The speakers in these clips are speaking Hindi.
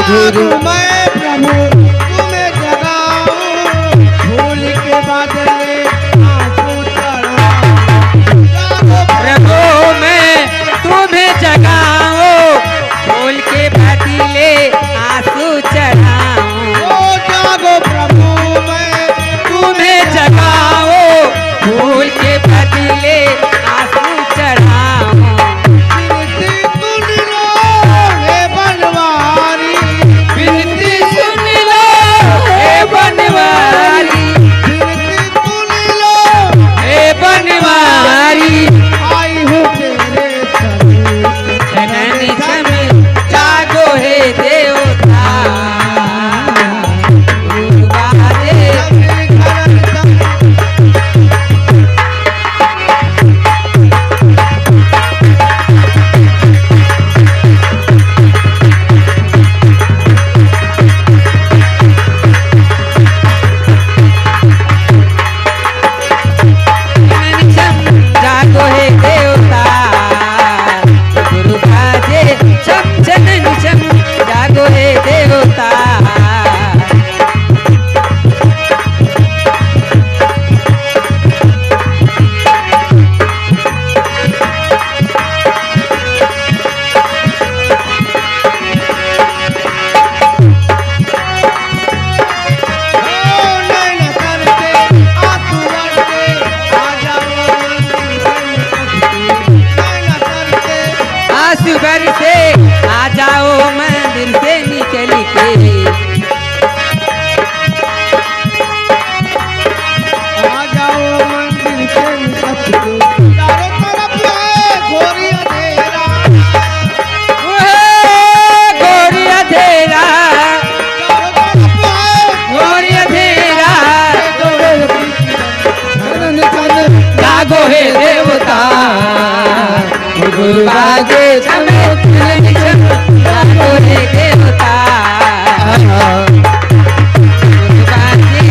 जागू मैं प्रभु तुम्हें जगाऊं, भूल के बदले आंसू चढ़ाऊं। प्रभु मैं तुम्हें जगाऊं, भूल के बदले आंसू चढ़ाऊं। ओ जागो प्रभु मैं तुम्हें जगाऊं, भूल के बदले आंसू चढ़ाऊं। विनती सुन लो हे बनवारी, विनती सुन लो हे बनवारी, विनती सुन लो हे बनवारी। आई हूँ तेरे समीप, जननी क्षम जागो हे देवता, गुरुवारे जननी क्षम जागो हे देवता, गुरुवारे क्षम जननी क्षम जागो हे देवता। आंसू बरसे आ जाओ मंदिर से निकल के, आ जाओ मंदिर से निकल के, चारों तरफ है घोरी अंधेरा, गोरी अंधेरा, चारों तरफ है गोरी अंधेरा। जागो हे देवता, गुरुवारे क्षमे जननी क्षम जागो हे देवता, गुरुवारे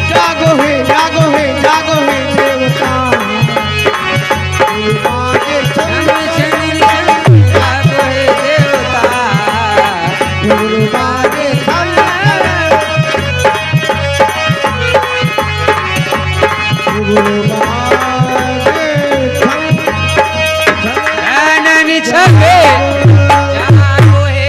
जागो हे जागो हे जागो हे देवता, आगे चल जननी क्षम जागो हे देवता, आगे चल जननी क्षमे जागो हे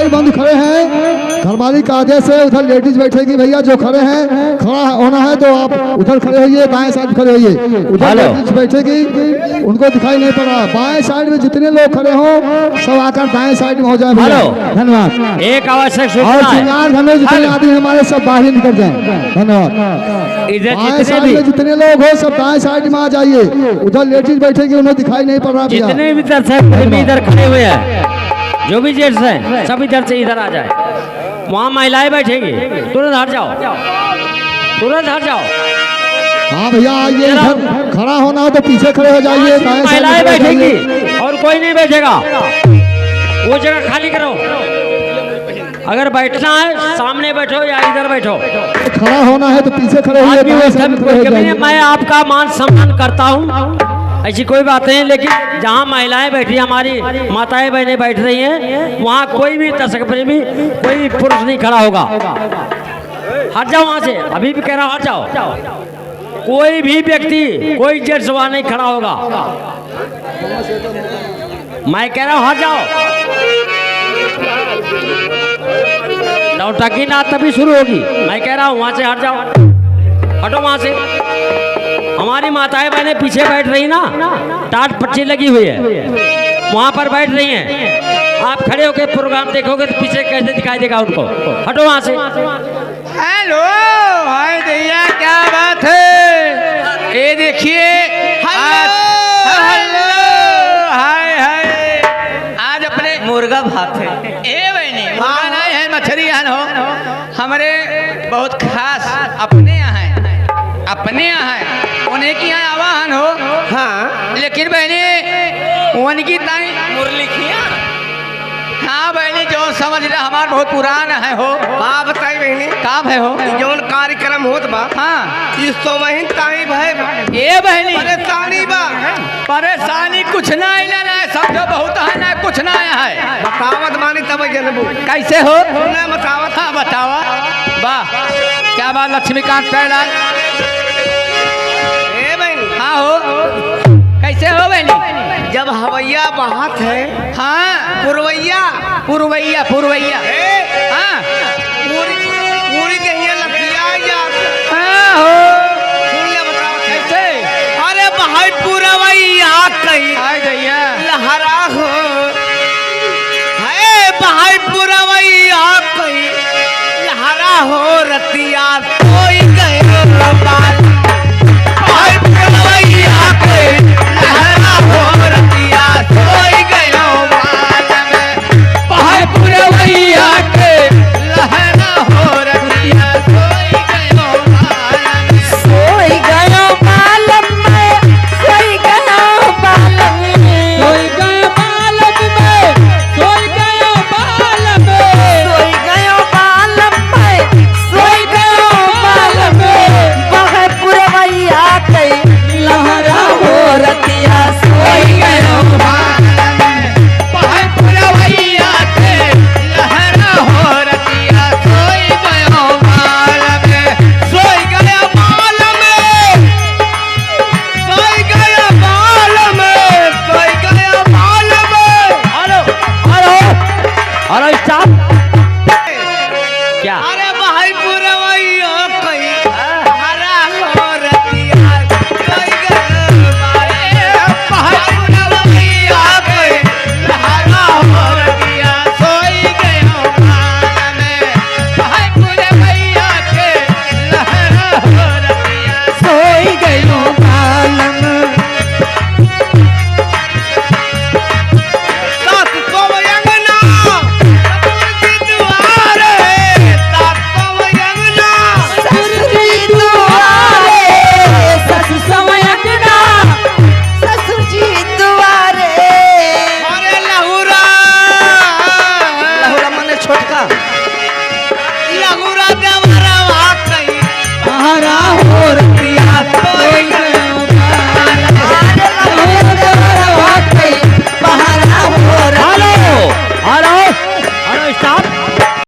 भाई बंधु खड़े हैं, घर मालिक का आदेश है उधर लेडीज बैठेगी। भैया जो खड़े हैं खड़ा होना है तो आप उधर खड़े होइए, बाएं साइड खड़े होइए। उधर लेडीज बैठेगी, उनको दिखाई नहीं पड़ रहा। बाएं साइड में जितने लोग खड़े हो सब आकर दाएं साइड में हो जाए। धन्यवाद। एक आवश्यक और सूचना है, श्रृंगार घर में जितने आदमी हमारे सब बाहर निकल जाए। धन्यवाद। इधर बाएं जितने साइड भी में जितने लोग हो सब दाएं साइड में आ जाइए। उधर लेडीज बैठेगी, उन्हें दिखाई नहीं पड़ रहा भैया। जितने भी दर्शक भी इधर खड़े हुए हैं, जो भी जेंट्स हैं सब इधर से इधर आ जाए। वहाँ महिलाएं बैठेंगी, तुरंत हट जाओ, तुरंत हट जाओ। हाँ भैया आइए, इधर खड़ा होना हो तो पीछे खड़े हो जाइए। दाएं साइड महिलाएं में बैठेंगी बैठेंगी। और कोई नहीं बैठेगा, वो जगह खाली करो। अगर बैठना है सामने बैठो या इधर बैठो। खड़ा होना है तो पीछे खड़े होइए, आदमी दाएं वो साइड में सब खड़े हो कभी नहीं, जाइए। मैं आपका मान सम्मान करता हूँ, ऐसी कोई बात नहीं। लेकिन जहाँ महिलाएं बैठी, हमारी माताएं बहनें बैठ रही हैं, वहाँ कोई भी दर्शक प्रेमी, कोई पुरुष नहीं खड़ा होगा। हट जाओ वहाँ से, अभी भी कह रहा हूँ हट जाओ। कोई भी व्यक्ति, कोई जेंट्स वहाँ नहीं खड़ा होगा। मैं कह रहा हूँ हट जाओ। नौटंकी ना तभी शुरू होगी। मैं कह रहा हूँ वहाँ से हट जाओ, हटो वहाँ से। हमारी माताएं बहनें पीछे बैठ रही ना, टाट पट्टी लगी हुई है, वहाँ पर बैठ रही हैं। आप खड़े होकर प्रोग्राम देखोगे तो पीछे कैसे दिखाई देगा उनको। हटो वहाँ से। हेलो, हाय भैया क्या बात है? ये देखिए, हेलो, हाय हाय। आज अपने मुर्गा भात है। ए बहनी, मुर्गा नहीं है, मछली यहाँ हो। हमारे बहुत खास अपने यहाँ है, अपने यहाँ है, उन्हें की यहाँ आवाहन हो। हाँ, लेकिन बहनी उनकी ताई मुरली खिया। हाँ बहनी, जो समझ रहा हमारा बहुत पुराना है हो। हाँ बताई बहनी, काम है हो जौन कार्यक्रम होत बा। हाँ, इस तो वही ताई भाई। ये बहनी परेशानी बा, परेशानी कुछ ना है, समझो बहुत है ना, कुछ ना है। बतावत मानी तब जनबू कैसे हो ना बतावत। हाँ बतावा। वाह क्या बात, लक्ष्मीकांत पैलाल। ए बहनी, हाँ हो, कैसे हो बहनी? जब हवैया बात है। हाँ, पुरवैया पुरवैया पुरवैया। हाँ, पूरी पूरी कहिए लखिया या। हाँ हो, सुन ले बताओ कैसे। अरे भाई पुरवैया कहीं हाय भैया लहरा हो। है भाई पुरवैया कहीं लहरा हो, रतिया कोई गए बाल